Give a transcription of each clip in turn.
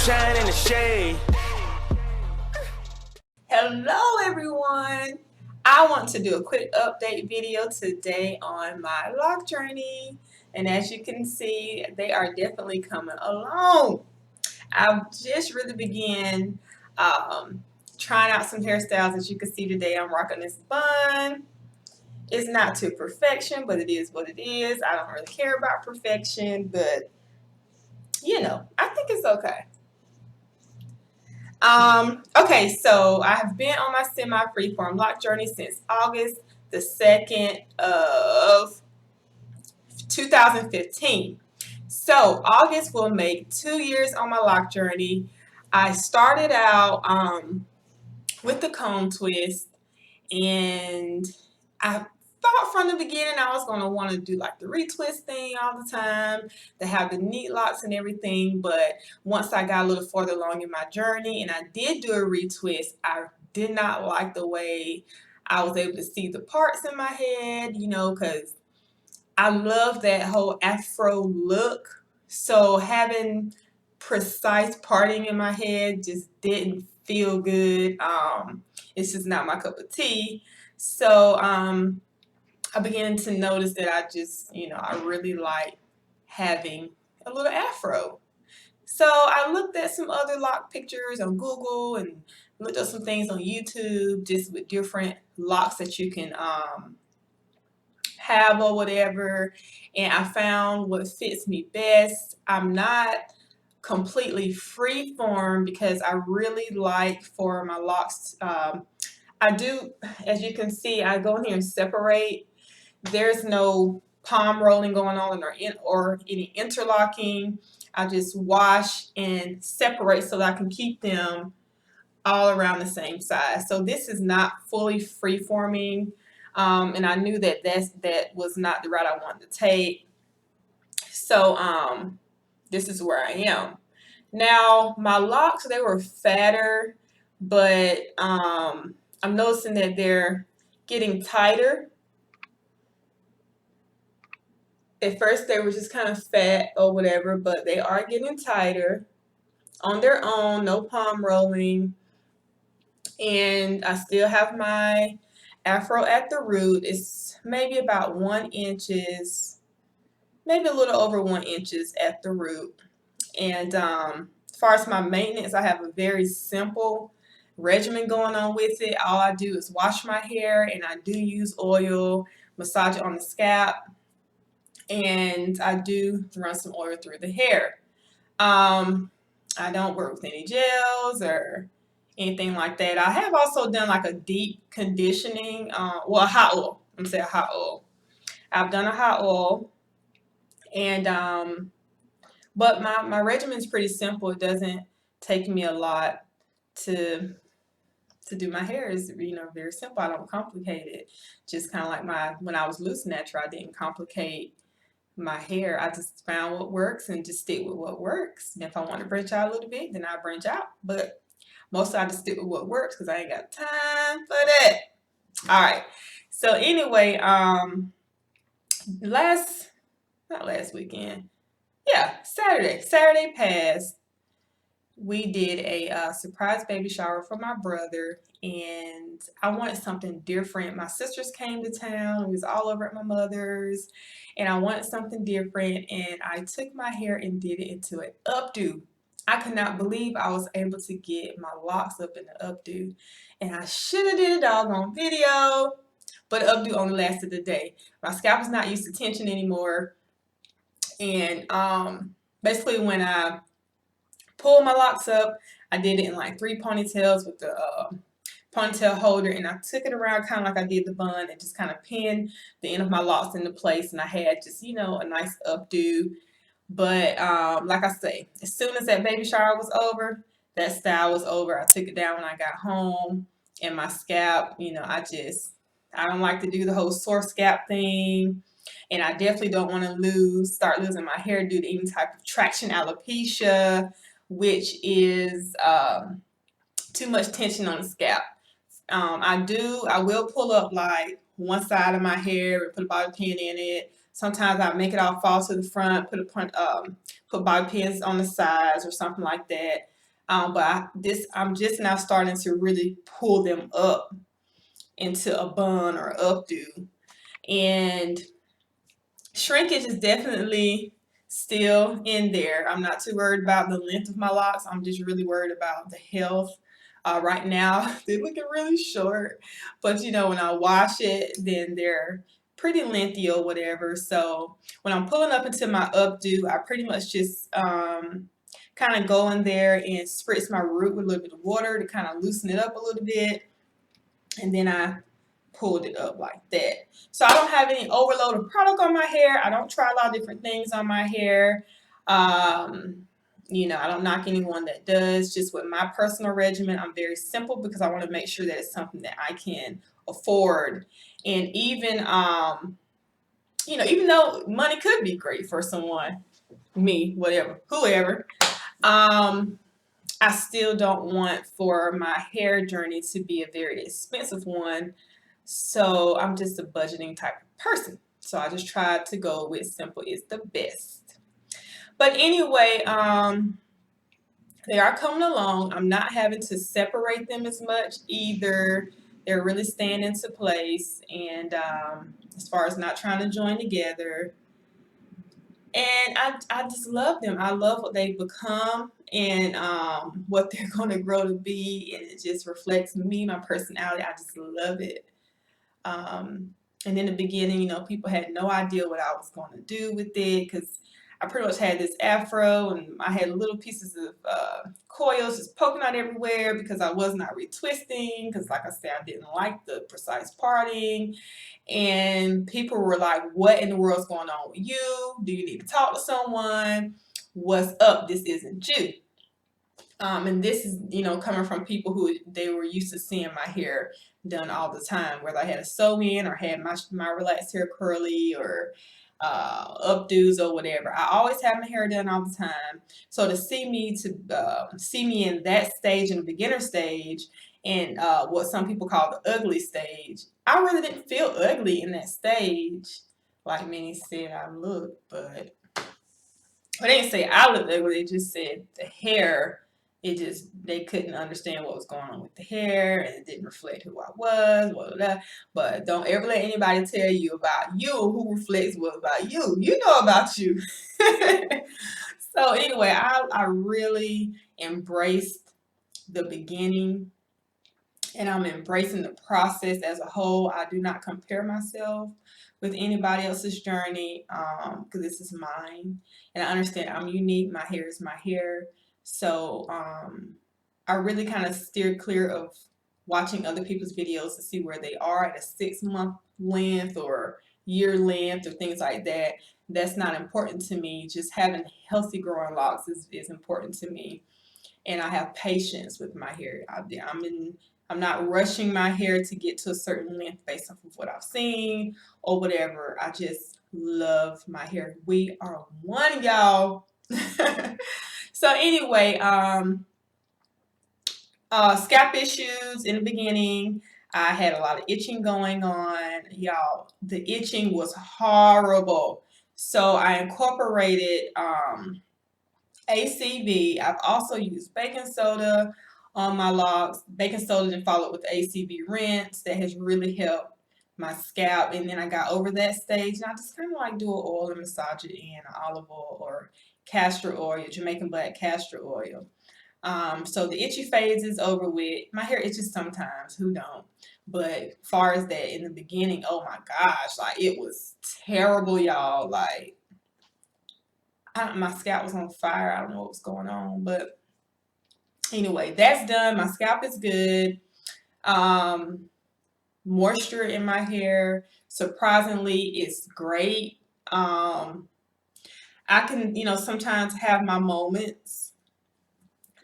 shine in the shade. Hello everyone! I want to do a quick update video today on my lock journey, and as you can see, they are definitely coming along. I've just really began trying out some hairstyles. As you can see today, I'm rocking this bun. It's not to perfection, but it is what it is. I don't really care about perfection, but you know, I think it's okay. Okay, so I have been on my semi-freeform lock journey since August the 2nd of 2015. So August will make 2 years on my lock journey. I started out with the comb twist, and I thought from the beginning I was going to want to do like the retwist thing all the time, to have the neat locks and everything. But once I got a little further along in my journey and I did do a retwist, I did not like the way I was able to see the parts in my head, you know, because I love that whole afro look. So having precise parting in my head just didn't feel good. It's just not my cup of tea. So I began to notice that I just, you know, I really like having a little afro. So I looked at some other lock pictures on Google and looked up some things on YouTube just with different locks that you can have or whatever, and I found what fits me best. I'm not completely free form because I really like for my locks, I do, as you can see, I go in here and separate. There's no palm rolling going on or any interlocking. I just wash and separate so that I can keep them all around the same size. So this is not fully free forming, and I knew that that was not the route I wanted to take. So this is where I am now. My locks, they were fatter, but I'm noticing that they're getting tighter. At first they were just kind of fat or whatever, but they are getting tighter on their own, no palm rolling. And I still have my afro at the root. It's maybe about 1 inches, maybe a little over 1 inches at the root. And as far as my maintenance, I have a very simple regimen going on with it. All I do is wash my hair, and I do use oil, massage it on the scalp, and I do run some oil through the hair. I don't work with any gels or anything like that. I have also done like a deep conditioning, well, a hot oil. I'm saying a hot oil. I've done a hot oil, and but my regimen is pretty simple. It doesn't take me a lot to do my hair. Is, you know, very simple. I don't complicate it. Just kind of like when I was loose natural, I didn't complicate my hair. I just found what works and just stick with what works. And if I want to branch out a little bit, then I branch out. But mostly I just stick with what works because I ain't got time for that. All right. So anyway, not last weekend. Yeah, Saturday passed. We did a surprise baby shower for my brother, and I wanted something different. My sisters came to town. We was all over at my mother's, and I wanted something different, and I took my hair and did it into an updo. I could not believe I was able to get my locks up in the updo, and I should have did a doggone video, but updo only lasted a day. My scalp is not used to tension anymore, and basically when I pulled my locks up, I did it in like 3 ponytails with the ponytail holder, and I took it around kind of like I did the bun and just kind of pinned the end of my locks into place, and I had just, you know, a nice updo. But like I say, as soon as that baby shower was over, that style was over. I took it down when I got home, and my scalp, you know, I don't like to do the whole sore scalp thing, and I definitely don't want to start losing my hair due to any type of traction alopecia, which is too much tension on the scalp. I will pull up like one side of my hair and put a bobby pin in it. Sometimes I make it all fall to the front, put bobby pins on the sides or something like that. I'm just now starting to really pull them up into a bun or updo. And shrinkage is definitely still in there. I'm not too worried about the length of my locks. I'm just really worried about the health. Right now, they're looking really short, but when I wash it, then they're pretty lengthy or whatever. So when I'm pulling up into my updo, I pretty much just kind of go in there and spritz my root with a little bit of water to kind of loosen it up a little bit, and then I pulled it up like that. So I don't have any overload of product on my hair. I don't try a lot of different things on my hair. I don't knock anyone that does. Just with my personal regimen, I'm very simple because I want to make sure that it's something that I can afford. And even though money could be great for someone, me, whatever, whoever, I still don't want for my hair journey to be a very expensive one. So I'm just a budgeting type of person. So I just tried to go with simple is the best. But anyway, they are coming along. I'm not having to separate them as much either. They're really staying into place. And as far as not trying to join together, and I just love them. I love what they've become and what they're going to grow to be. And it just reflects me, my personality. I just love it. And in the beginning, people had no idea what I was going to do with it because I pretty much had this afro and I had little pieces of coils just poking out everywhere because I was not retwisting because, like I said, I didn't like the precise parting. And people were like, what in the world's going on with you? Do you need to talk to someone? What's up? This isn't you. And this is, coming from people who they were used to seeing my hair done all the time, whether I had a sew-in or had my relaxed hair curly or updos or whatever. I always had my hair done all the time. So to see me in that stage, in the beginner stage, and what some people call the ugly stage, I really didn't feel ugly in that stage, like many said I looked, but they didn't say I looked ugly. They just said the hair. They couldn't understand what was going on with the hair, and it didn't reflect who I was. Blah, blah, blah. But don't ever let anybody tell you about you who reflects what about you. You know about you. So anyway, I really embraced the beginning, and I'm embracing the process as a whole. I do not compare myself with anybody else's journey because this is mine, and I understand I'm unique. My hair is my hair, so I really kind of steer clear of watching other people's videos to see where they are at a 6-month length or year length or things like that. That's not important to me. Just having healthy growing locks is important to me, and I have patience with my hair. I'm not rushing my hair to get to a certain length based off of what I've seen or whatever. I just love my hair. We are one, y'all. So anyway, scalp issues in the beginning. I had a lot of itching going on. Y'all, the itching was horrible. So I incorporated ACV. I've also used baking soda on my locks. Baking soda then followed with ACV rinse. That has really helped my scalp. And then I got over that stage and I just kind of like do an oil and massage it in olive oil or castor oil, Jamaican black castor oil. So the itchy phase is over with. My hair itches sometimes, who don't? But far as that in the beginning, oh my gosh, like it was terrible, y'all. Like my scalp was on fire. I don't know what was going on, but anyway, that's done. My scalp is good. Moisture in my hair, surprisingly, is great. I can, sometimes have my moments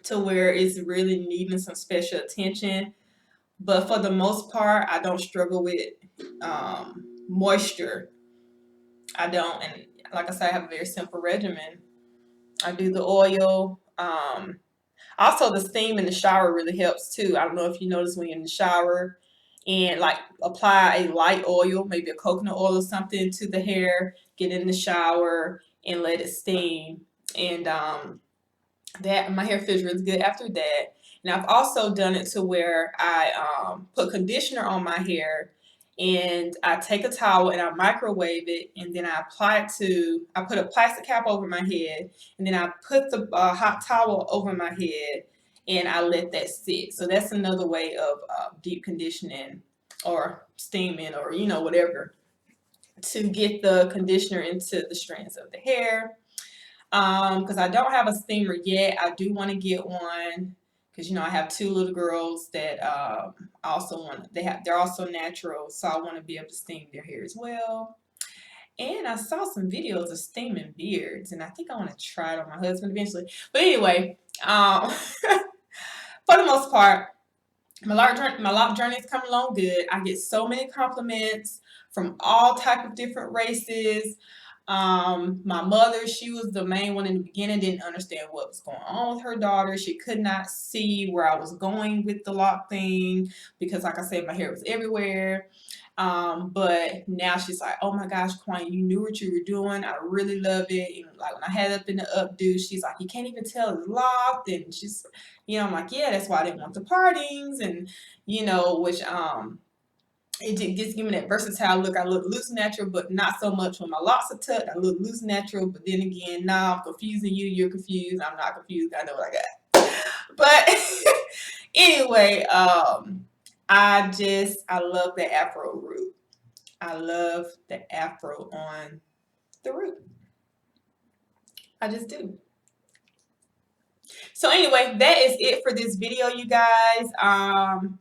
to where it's really needing some special attention, but for the most part, I don't struggle with moisture. I don't, and like I said, I have a very simple regimen. I do the oil. Also, the steam in the shower really helps too. I don't know if you notice when you're in the shower and like apply a light oil, maybe a coconut oil or something to the hair, get in the shower and let it steam. And that my hair feels really good after that. And I've also done it to where I put conditioner on my hair, and I take a towel and I microwave it, and then I put a plastic cap over my head, and then I put the hot towel over my head, and I let that sit. So that's another way of deep conditioning or steaming, or whatever, to get the conditioner into the strands of the hair. Because I don't have a steamer yet. I do want to get one, because I have two little girls that also they're also natural, so I want to be able to steam their hair as well. And I saw some videos of steaming beards, and I think I want to try it on my husband eventually. But anyway, for the most part, my lock journey is coming along good. I get so many compliments from all type of different races. My mother, she was the main one in the beginning, didn't understand what was going on with her daughter. She could not see where I was going with the lock thing, because like I said, my hair was everywhere. But now she's like, oh my gosh, Kwani, you knew what you were doing. I really love it. And like when I had it up in the updo, she's like, you can't even tell it's locked. And she's, I'm like, yeah, that's why I didn't want the partings. And, which, it just give me that versatile look. I look loose natural, but not so much when my locks are tucked. I look loose natural, but then again, nah, I'm confusing you. You're confused. I'm not confused. I know what I got. But anyway, I love the afro root. I love the afro on the root. I just do. So anyway, that is it for this video, you guys.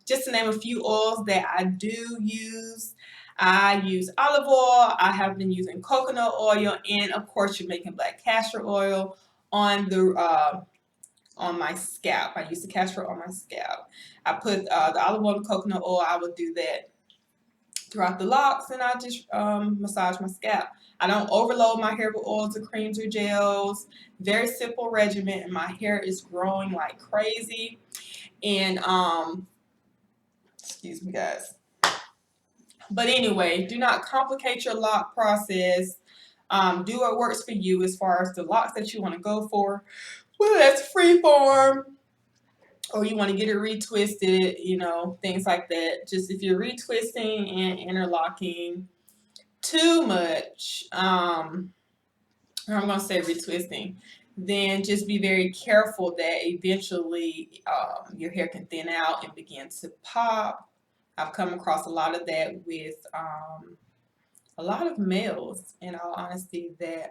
Just to name a few oils that I do use. I use olive oil. I have been using coconut oil, and of course, Jamaican black castor oil on my scalp. I use the castor oil on my scalp. I put the olive oil and coconut oil. I would do that throughout the locks, and I just massage my scalp. I don't overload my hair with oils or creams or gels. Very simple regimen, and my hair is growing like crazy. And excuse me, guys. But anyway, do not complicate your lock process. Do what works for you as far as the locks that you want to go for. Whether that's freeform or you want to get it retwisted, things like that. Just if you're retwisting and interlocking too much, or I'm going to say retwisting, then just be very careful that eventually your hair can thin out and begin to pop. I've come across a lot of that with a lot of males, in all honesty, that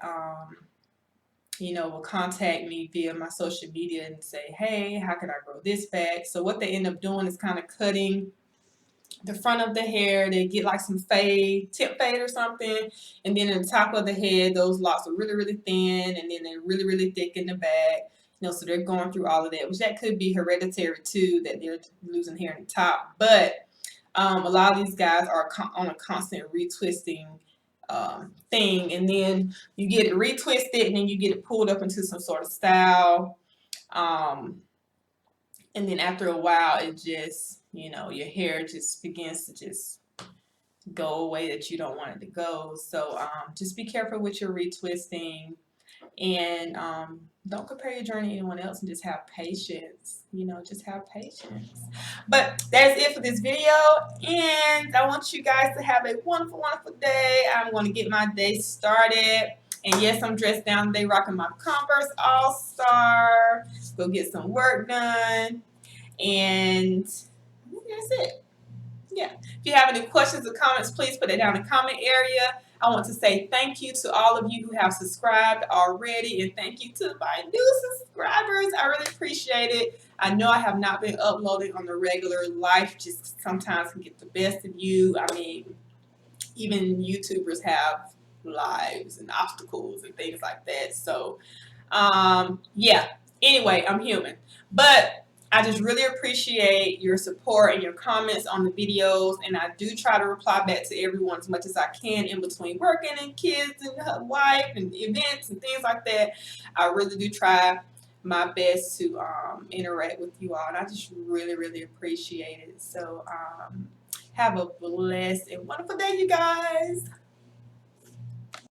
will contact me via my social media and say, hey, how can I grow this back? So what they end up doing is kind of cutting the front of the hair. They get like some tip fade or something, and then in the top of the head, those locks are really, really thin, and then they're really, really thick in the back. So they're going through all of that, which that could be hereditary too, that they're losing hair in the top. But a lot of these guys are on a constant retwisting thing, and then you get it retwisted, and then you get it pulled up into some sort of style. And then after a while, it just, your hair just begins to just go away that you don't want it to go. So just be careful with your retwisting, and don't compare your journey to anyone else, and just have patience. Just have patience. But that is it for this video, and I want you guys to have a wonderful, wonderful day. I'm going to get my day started. And yes, I'm dressed down today, rocking my Converse All-Star. Go get some work done. And that's it. Yeah. If you have any questions or comments, please put it down in the comment area. I want to say thank you to all of you who have subscribed already, and thank you to my new subscribers. I really appreciate it. I know I have not been uploading on the regular. Life just sometimes can get the best of you. I mean, even YouTubers have lives and obstacles and things like that. So, yeah. Anyway, I'm human. But I just really appreciate your support and your comments on the videos, and I do try to reply back to everyone as much as I can in between working and kids and wife and events and things like that. I really do try my best to interact with you all, and I just really, really appreciate it. So have a blessed and wonderful day, you guys.